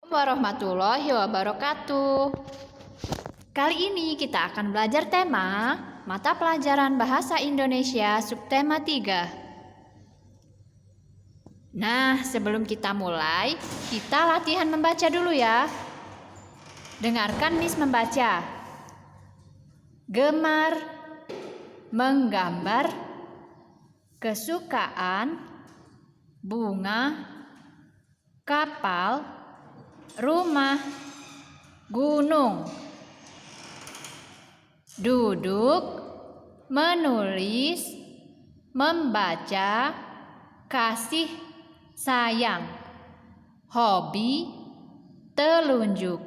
Warahmatullahi wabarakatuh. Kali ini kita akan belajar tema mata pelajaran Bahasa Indonesia subtema 3. Nah, sebelum kita mulai, kita latihan membaca dulu ya. Dengarkan Miss membaca. Gemar, menggambar, kesukaan, bunga, kapal, rumah, gunung, duduk, menulis, membaca, kasih sayang, hobi, telunjuk.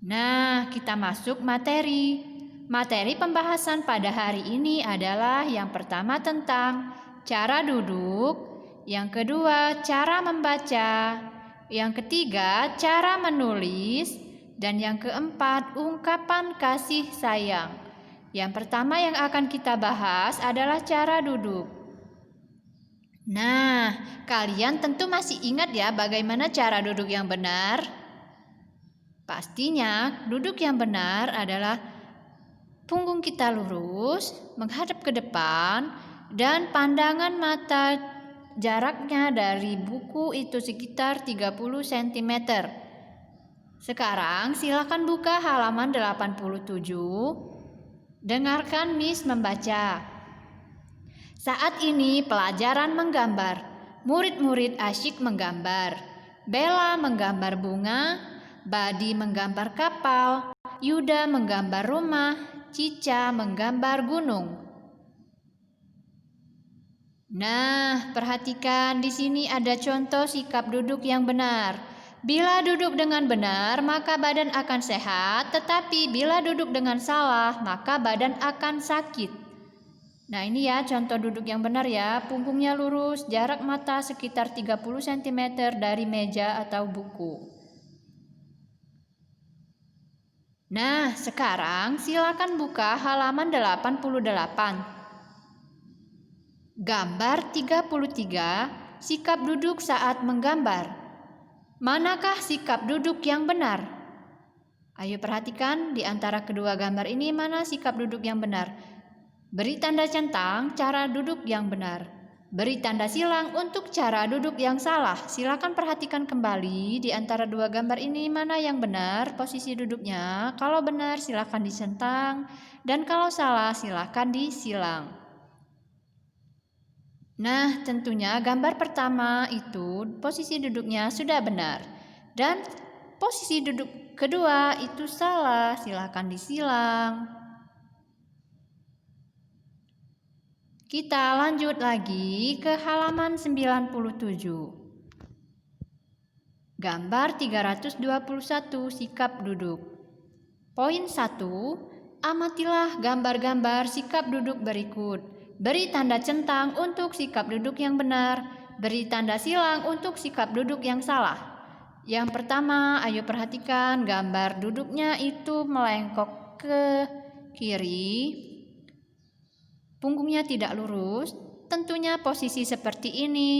Nah, kita masuk materi. Materi pembahasan pada hari ini adalah yang pertama tentang cara duduk, yang kedua cara membaca, yang ketiga cara menulis, dan yang keempat ungkapan kasih sayang. Yang pertama yang akan kita bahas adalah cara duduk. Nah, kalian tentu masih ingat ya bagaimana cara duduk yang benar? Pastinya duduk yang benar adalah punggung kita lurus, menghadap ke depan, dan pandangan mata jaraknya dari buku itu sekitar 30 cm. Sekarang silakan buka halaman 87. Dengarkan Miss membaca. Saat ini pelajaran menggambar. Murid-murid asyik menggambar. Bella menggambar bunga, Badi menggambar kapal, Yuda menggambar rumah, Cica menggambar gunung. Nah, perhatikan di sini ada contoh sikap duduk yang benar. Bila duduk dengan benar, maka badan akan sehat, tetapi bila duduk dengan salah, maka badan akan sakit. Nah, ini ya contoh duduk yang benar ya. Punggungnya lurus, jarak mata sekitar 30 cm dari meja atau buku. Nah, sekarang silakan buka halaman 88. Gambar 33, sikap duduk saat menggambar. Manakah sikap duduk yang benar? Ayo perhatikan di antara kedua gambar ini mana sikap duduk yang benar. Beri tanda centang cara duduk yang benar. Beri tanda silang untuk cara duduk yang salah. Silakan perhatikan kembali di antara dua gambar ini mana yang benar posisi duduknya. Kalau benar silakan dicentang dan kalau salah silakan disilang. Nah, tentunya gambar pertama itu posisi duduknya sudah benar dan posisi duduk kedua itu salah. Silakan disilang. Kita lanjut lagi ke halaman 97. Gambar 321 sikap duduk. Poin 1, amatilah gambar-gambar sikap duduk berikut. Beri tanda centang untuk sikap duduk yang benar. Beri tanda silang untuk sikap duduk yang salah. Yang pertama, ayo perhatikan gambar duduknya itu melengkok ke kiri. Punggungnya tidak lurus, tentunya posisi seperti ini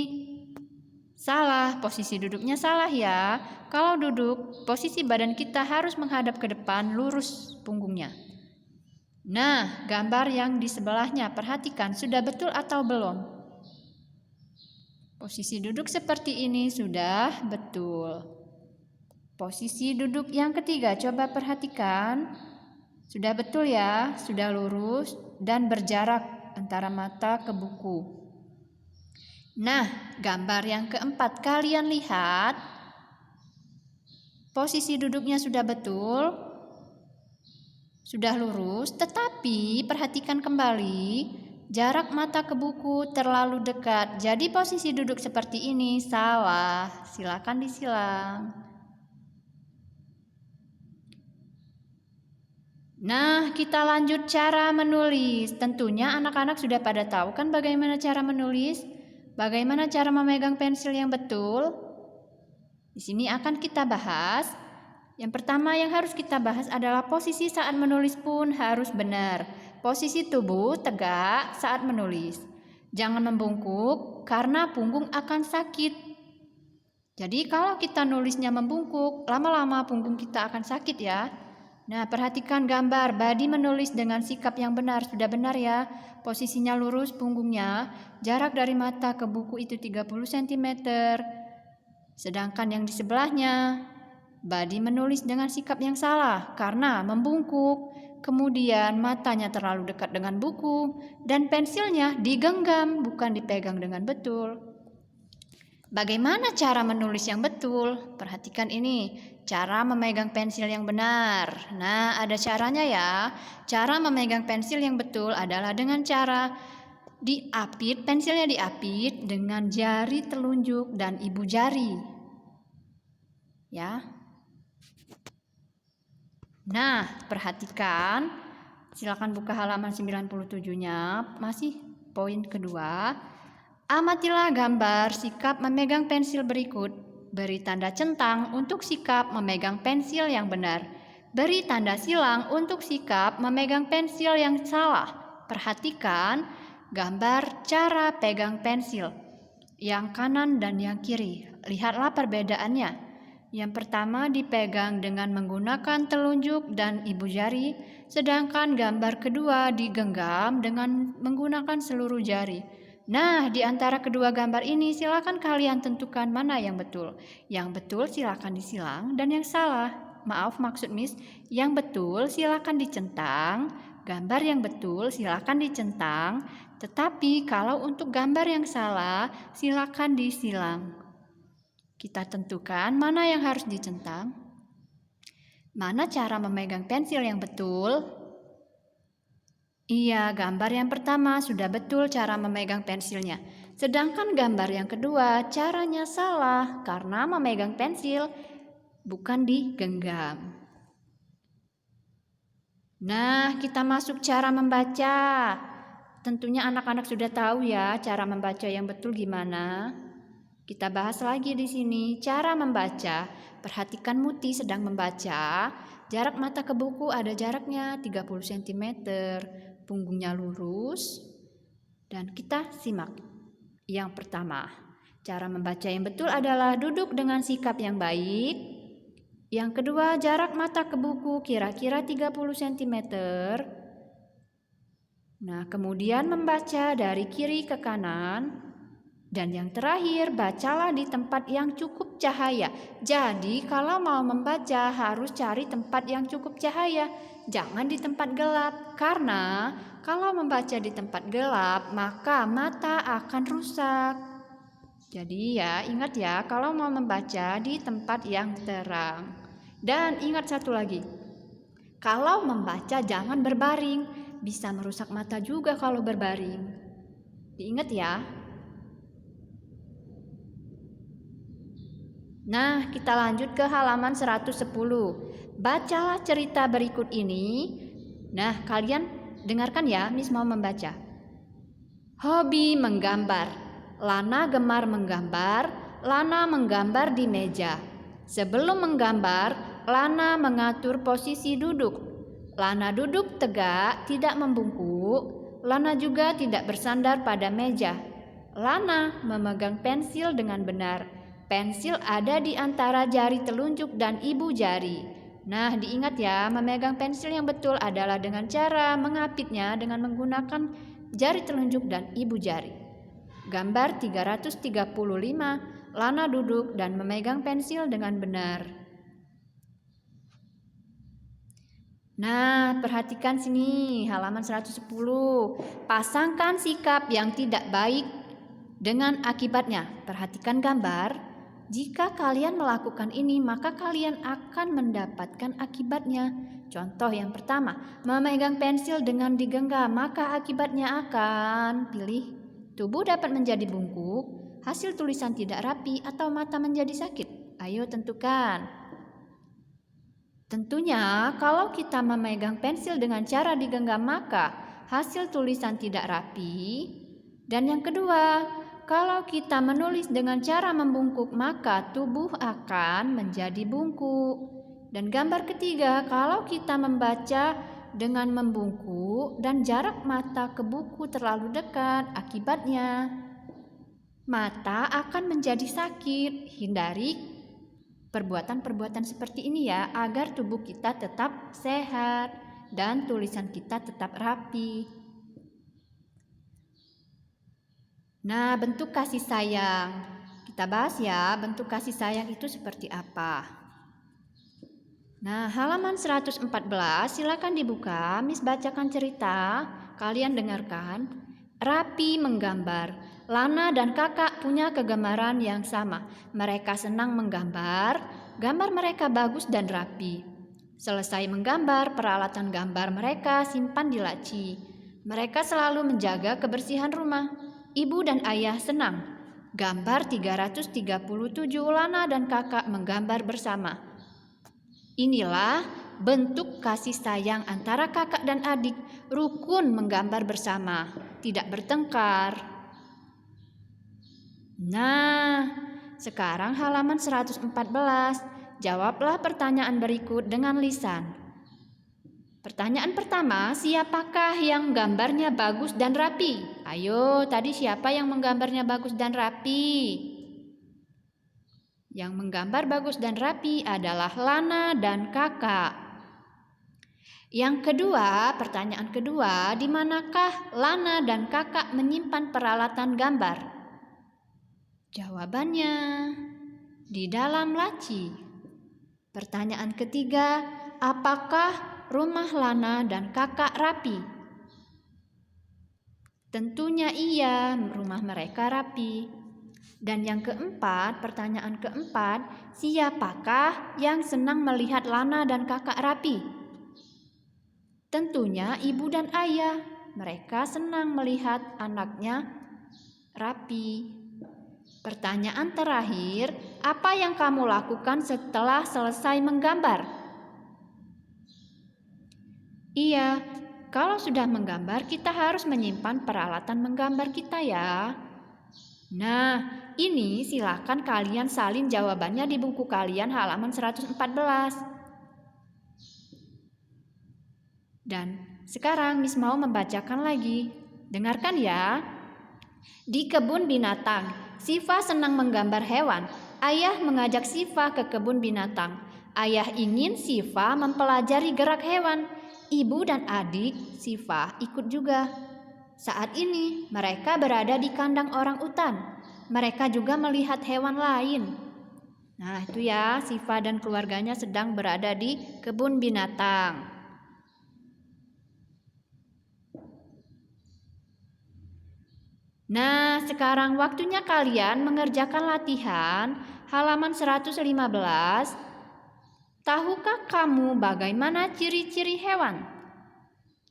salah, posisi duduknya salah ya. Kalau duduk, posisi badan kita harus menghadap ke depan, lurus punggungnya. Nah, gambar yang di sebelahnya, perhatikan sudah betul atau belum? Posisi duduk seperti ini sudah betul. Posisi duduk yang ketiga, coba perhatikan. Sudah betul ya, sudah lurus dan berjarak antara mata ke buku. Nah, gambar yang keempat kalian lihat. Posisi duduknya sudah betul, sudah lurus, tetapi perhatikan kembali, jarak mata ke buku terlalu dekat. Jadi posisi duduk seperti ini salah. Silakan disilang. Nah, kita lanjut cara menulis. Tentunya anak-anak sudah pada tahu kan bagaimana cara menulis? Bagaimana cara memegang pensil yang betul? Di sini akan kita bahas. Yang pertama yang harus kita bahas adalah posisi saat menulis pun harus benar. Posisi tubuh tegak saat menulis. Jangan membungkuk karena punggung akan sakit. Jadi kalau kita nulisnya membungkuk, lama-lama punggung kita akan sakit ya. Nah, perhatikan gambar. Badi menulis dengan sikap yang benar. Sudah benar ya. Posisinya lurus punggungnya. Jarak dari mata ke buku itu 30 cm. Sedangkan yang di sebelahnya, Badi menulis dengan sikap yang salah karena membungkuk. Kemudian matanya terlalu dekat dengan buku dan pensilnya digenggam, bukan dipegang dengan betul. Bagaimana cara menulis yang betul? Perhatikan ini, cara memegang pensil yang benar. Nah, ada caranya ya. Cara memegang pensil yang betul adalah dengan cara diapit, pensilnya diapit dengan jari telunjuk dan ibu jari. Ya. Nah, perhatikan, silakan buka halaman 97-nya, masih poin kedua. Amatilah gambar sikap memegang pensil berikut. Beri tanda centang untuk sikap memegang pensil yang benar. Beri tanda silang untuk sikap memegang pensil yang salah. Perhatikan gambar cara pegang pensil, yang kanan dan yang kiri. Lihatlah perbedaannya. Yang pertama dipegang dengan menggunakan telunjuk dan ibu jari, sedangkan gambar kedua digenggam dengan menggunakan seluruh jari. Nah, di antara kedua gambar ini silakan kalian tentukan mana yang betul. Yang betul silakan disilang dan yang salah, maaf maksud Miss, yang betul silakan dicentang, gambar yang betul silakan dicentang, tetapi kalau untuk gambar yang salah silakan disilang. Kita tentukan mana yang harus dicentang. Mana cara memegang pensil yang betul? Iya, gambar yang pertama sudah betul cara memegang pensilnya. Sedangkan gambar yang kedua caranya salah karena memegang pensil bukan digenggam. Nah, kita masuk cara membaca. Tentunya anak-anak sudah tahu ya cara membaca yang betul gimana. Kita bahas lagi di sini cara membaca. Perhatikan Muti sedang membaca. Jarak mata ke buku ada jaraknya 30 cm. Punggungnya lurus. Dan kita simak. Yang pertama, cara membaca yang betul adalah duduk dengan sikap yang baik. Yang kedua, jarak mata ke buku kira-kira 30 cm. Nah, kemudian membaca dari kiri ke kanan. Dan yang terakhir, bacalah di tempat yang cukup cahaya. Jadi, kalau mau membaca harus cari tempat yang cukup cahaya. Jangan di tempat gelap. Karena kalau membaca di tempat gelap, maka mata akan rusak. Jadi ya, ingat ya, kalau mau membaca di tempat yang terang. Dan ingat satu lagi. Kalau membaca jangan berbaring. Bisa merusak mata juga kalau berbaring. Diingat ya. Nah, kita lanjut ke halaman 110. Bacalah cerita berikut ini. Nah, kalian dengarkan ya, Miss mau membaca. Hobi menggambar. Lana gemar menggambar. Lana menggambar di meja. Sebelum menggambar, Lana mengatur posisi duduk. Lana duduk tegak, tidak membungkuk. Lana juga tidak bersandar pada meja. Lana memegang pensil dengan benar. Pensil ada di antara jari telunjuk dan ibu jari. Nah, diingat ya, memegang pensil yang betul adalah dengan cara mengapitnya dengan menggunakan jari telunjuk dan ibu jari. Gambar 335, Lana duduk dan memegang pensil dengan benar. Nah, perhatikan sini, halaman 110. Pasangkan sikap yang tidak baik dengan akibatnya. Perhatikan gambar. Jika kalian melakukan ini, maka kalian akan mendapatkan akibatnya. Contoh yang pertama, memegang pensil dengan digenggam, maka akibatnya akan pilih tubuh dapat menjadi bungkuk, hasil tulisan tidak rapi, atau mata menjadi sakit. Ayo tentukan. Tentunya kalau kita memegang pensil dengan cara digenggam, maka hasil tulisan tidak rapi. Dan yang kedua, kalau kita menulis dengan cara membungkuk, maka tubuh akan menjadi bungkuk. Dan gambar ketiga, kalau kita membaca dengan membungkuk dan jarak mata ke buku terlalu dekat. Akibatnya, mata akan menjadi sakit. Hindari perbuatan-perbuatan seperti ini ya, agar tubuh kita tetap sehat dan tulisan kita tetap rapi. Nah, bentuk kasih sayang. Kita bahas ya, bentuk kasih sayang itu seperti apa. Nah, halaman 114, silakan dibuka. Miss bacakan cerita, kalian dengarkan. Rapi menggambar. Lana dan kakak punya kegemaran yang sama. Mereka senang menggambar. Gambar mereka bagus dan rapi. Selesai menggambar, peralatan gambar mereka simpan di laci. Mereka selalu menjaga kebersihan rumah. Ibu dan ayah senang. Gambar 337, Lana dan kakak menggambar bersama. Inilah bentuk kasih sayang antara kakak dan adik, rukun menggambar bersama, tidak bertengkar. Nah, sekarang halaman 114, jawablah pertanyaan berikut dengan lisan. Pertanyaan pertama, siapakah yang gambarnya bagus dan rapi? Ayo, tadi siapa yang menggambarnya bagus dan rapi? Yang menggambar bagus dan rapi adalah Lana dan kakak. Yang kedua, pertanyaan kedua, di manakah Lana dan kakak menyimpan peralatan gambar? Jawabannya, di dalam laci. Pertanyaan ketiga, apakah rumah Lana dan kakak rapi? Tentunya iya, rumah mereka rapi. Dan yang keempat, pertanyaan keempat, siapakah yang senang melihat Lana dan kakak rapi? Tentunya ibu dan ayah. Mereka senang melihat anaknya rapi. Pertanyaan terakhir, apa yang kamu lakukan setelah selesai menggambar? Iya, kalau sudah menggambar kita harus menyimpan peralatan menggambar kita ya. Nah, ini silakan kalian salin jawabannya di buku kalian halaman 114. Dan sekarang Miss mau membacakan lagi. Dengarkan ya. Di kebun binatang, Siva senang menggambar hewan. Ayah mengajak Siva ke kebun binatang. Ayah ingin Siva mempelajari gerak hewan. Ibu dan adik Siva ikut juga. Saat ini mereka berada di kandang orang utan. Mereka juga melihat hewan lain. Nah, itu ya, Siva dan keluarganya sedang berada di kebun binatang. Nah, sekarang waktunya kalian mengerjakan latihan halaman 115. Tahukah kamu bagaimana ciri-ciri hewan?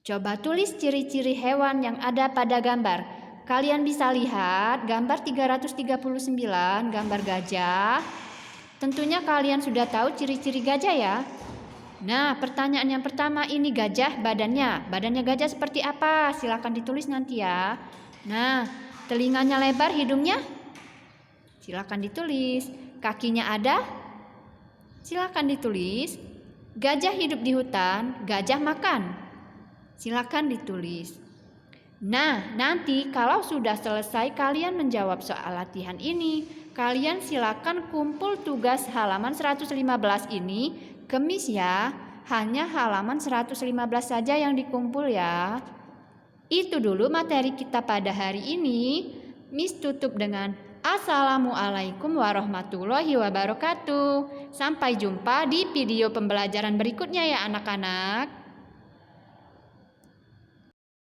Coba tulis ciri-ciri hewan yang ada pada gambar. Kalian bisa lihat gambar 339, gambar gajah. Tentunya kalian sudah tahu ciri-ciri gajah ya. Nah, pertanyaan yang pertama, ini gajah badannya. Badannya gajah seperti apa? Silakan ditulis nanti ya. Nah, telinganya lebar, hidungnya? Silakan ditulis. Kakinya ada? Silakan ditulis. Gajah hidup di hutan, gajah makan. Silakan ditulis. Nah, nanti kalau sudah selesai kalian menjawab soal latihan ini, kalian silakan kumpul tugas halaman 115 ini ke Miss ya. Hanya halaman 115 saja yang dikumpul ya. Itu dulu materi kita pada hari ini. Miss tutup dengan Assalamualaikum warahmatullahi wabarakatuh. Sampai jumpa di video pembelajaran berikutnya ya anak-anak.